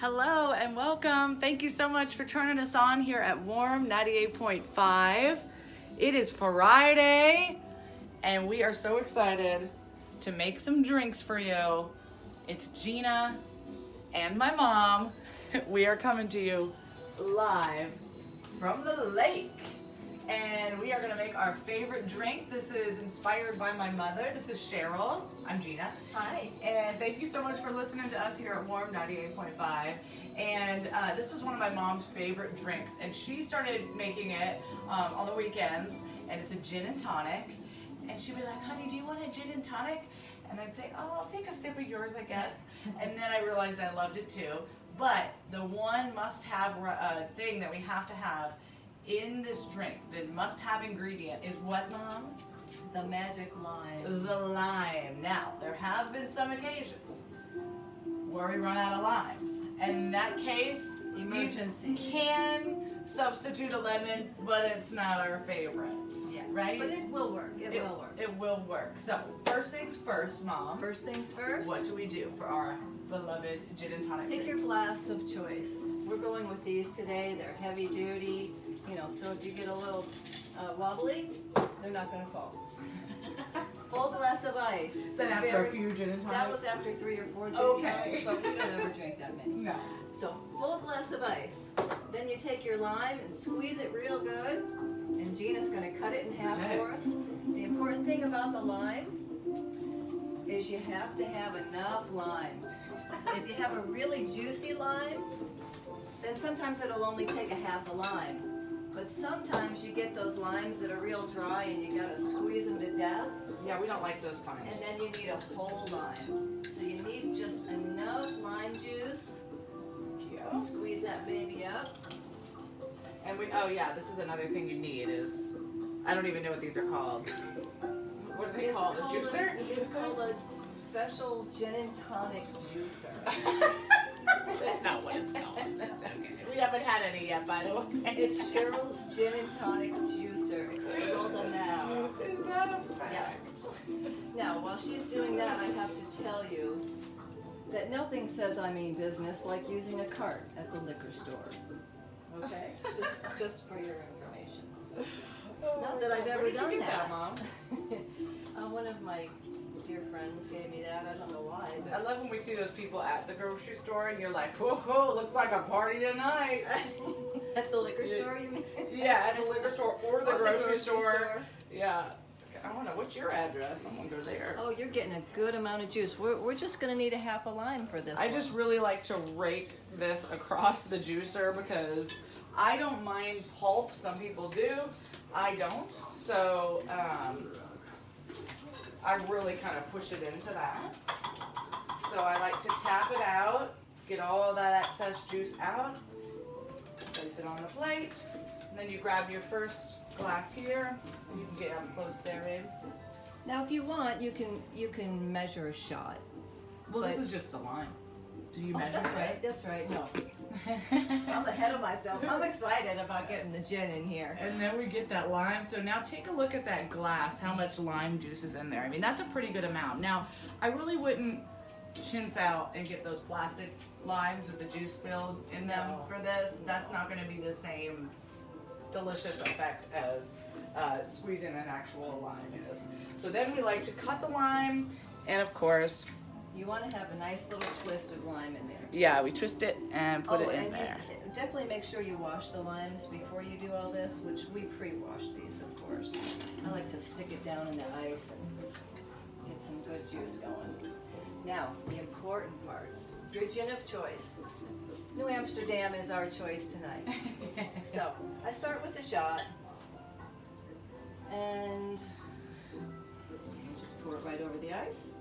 Hello and welcome. Thank you so much for turning us on here at Warm 98.5. It is Friday and we are so excited to make some drinks for you. It's Gina and my mom. We are coming to you live from the lake. And we are going to make our favorite drink. This is inspired by my mother. This is Cheryl. I'm Gina. Hi. And thank you so much for listening to us here at Warm 98.5. And this is one of my mom's favorite drinks. And she started making it on the weekends. And it's a gin and tonic. And she'd be like, honey, do you want a gin and tonic? And I'd say, oh, I'll take a sip of yours, I guess. And then I realized I loved it too. But the one must-have thing that we have to have in this drink, the must-have ingredient is what, Mom? The magic lime. The lime. Now, there have been some occasions where we run out of limes. And in that case, Emergency. you can substitute a lemon, but it's not our favorite. Yeah. Right? But it will work. It will work. It will work. So, first things first, Mom. First things first. What do we do for our beloved gin and tonic? Pick drink? your glass of choice. We're going with these today. They're heavy duty. You know, so if you get a little wobbly, they're not going to fall. Full glass of ice. Then after a few gin and tonics? That was after 3 or 4 gin Okay. tonics, but we don't ever drink that many. No. So full glass of ice. Then you take your lime and squeeze it real good. And Gina's going to cut it in half Okay. for us. The important thing about the lime is you have to have enough lime. If you have a really juicy lime, then sometimes it'll only take a half a lime. But sometimes you get those limes that are real dry and you gotta squeeze them to death. Yeah, we don't like those kinds. And then you need a whole lime. So you need just enough lime juice. Yeah. Squeeze that baby up. And oh yeah, this is another thing you need is, I don't even know what these are called. What are they called? A juicer? It's called a special gin and tonic juicer. That's not what it's called. That's okay. We haven't had any yet, by the way. It's Cheryl's gin and tonic juicer. Explode now. Is that a fact? Yes. Now, while she's doing that, I have to tell you that nothing says I mean business like using a cart at the liquor store. Okay? Just for your information. Not that I've ever Where did done you get that. Mom? One of my dear friends gave me that. I don't know why. I love when we see those people at the grocery store and you're like, whoa, looks like a party tonight. At the liquor store, you mean? Yeah, at the liquor store or the Or grocery store. Yeah. I don't know. What's your address? I'm going to go there. Oh, you're getting a good amount of juice. We're just going to need a half a lime for this I one. just really like to rake this across the juicer because I don't mind pulp. Some people do. I don't. So, I really kind of push it into that. So I like to tap it out, get all that excess juice out, place it on the plate, and then you grab your first glass here. You can get up close there, babe. Now, if you want, you can measure a shot. Well, this But- is just the lime. Do you Oh, measure that's right. this? That's right. No, I'm ahead of myself. I'm excited about getting the gin in here. And then we get that lime. So now take a look at that glass, how much lime juice is in there. I mean, that's a pretty good amount. Now, I really wouldn't chintz out and get those plastic limes with the juice filled in them No. for this. That's not going to be the same delicious effect as squeezing an actual lime is. So then we like to cut the lime, and of course, You want to have a nice little twist of lime in there. yeah, we twist it and put it in and there. definitely make sure you wash the limes before you do all this, which we pre-wash these, of course. I like to stick it down in the ice and get some good juice going. Now, the important part, your gin of choice. New Amsterdam is our choice tonight. So, I start with the shot, and you just pour it right over the ice.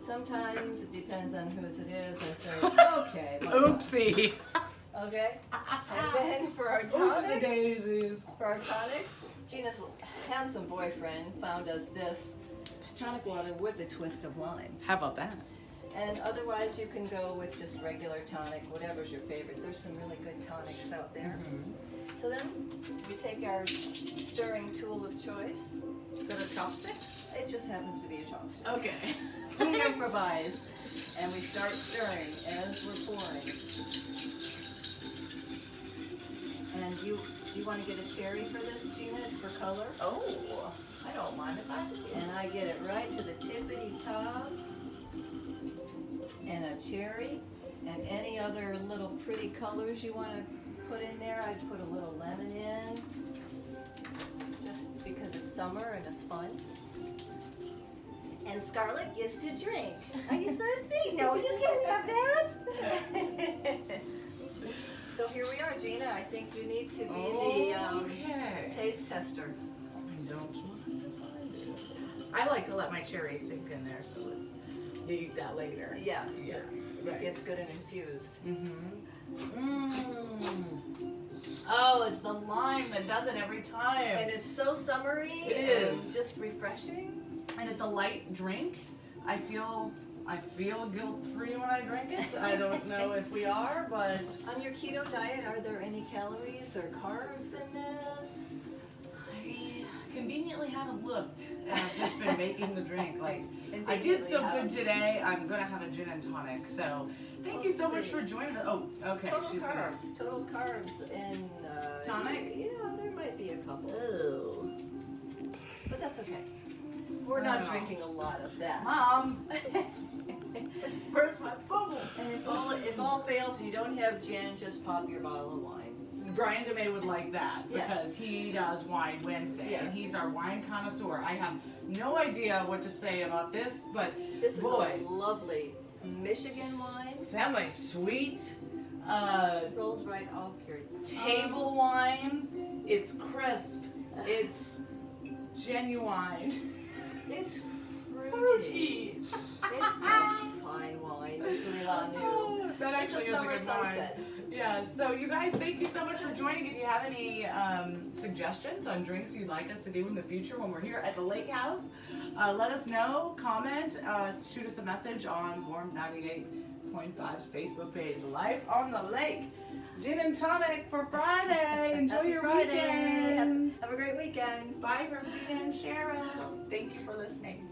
Sometimes, it depends on whose it is, I say, okay. why not? Oopsie. Okay? And then for our Oopsie tonic, daisies. Gina's handsome boyfriend found us this tonic water with a twist of lime. How about that? And otherwise, you can go with just regular tonic, whatever's your favorite. There's some really good tonics out there. So then, we take our stirring tool of choice. Is it a chopstick? It just happens to be a chopstick. Okay. We improvise. And we start stirring as we're pouring. And do you want to get a cherry for this, Gina, for color? Oh, I don't mind if I do. And I get it right to the tippity top. And a cherry. And any other little pretty colors you want to put in there, I'd put a little lemon in. Just because it's summer and it's fun. And Scarlett gets to drink. Are you thirsty? No, you can't have that. So here we are, Gina. I think you need to be the taste tester. I don't mind if I do. I like to let my cherry sink in there, so you eat that later. Yeah. Right. It gets good and infused. Oh, it's the lime that does it every time. And it's so summery. It is. And just refreshing. And it's a light drink. I feel guilt-free when I drink it. I don't know if we are, but... On your keto diet, are there any calories or carbs in this? I conveniently haven't looked, and I've just been making the drink. Like, I did so good today, I'm going to have a gin and tonic. So, thank you so much for joining us. Oh, okay. Total carbs in... tonic? Yeah, there might be a couple. Oh. But that's okay. We're not drinking a lot of that. Mom! Just burst my bubble. And if all fails and you don't have gin, just pop your bottle of wine. Brian DeMay would like that because he does Wine Wednesday and he's our wine connoisseur. I have no idea what to say about this, but this is a lovely Michigan wine. Semi-sweet. Rolls right off your table wine. It's crisp. It's genuine. It's fruity. It's a fine wine. It's La New. That actually is a good sunset. wine. Yeah, so you guys, thank you so much for joining. If you have any suggestions on drinks you'd like us to do in the future when we're here at the lake house, let us know, comment, shoot us a message on Warm 98.5's Facebook page, Life on the Lake. Gin and tonic for Friday. Enjoy your weekend. Have a great weekend. Bye from Gina and Cheryl. Thank you for listening.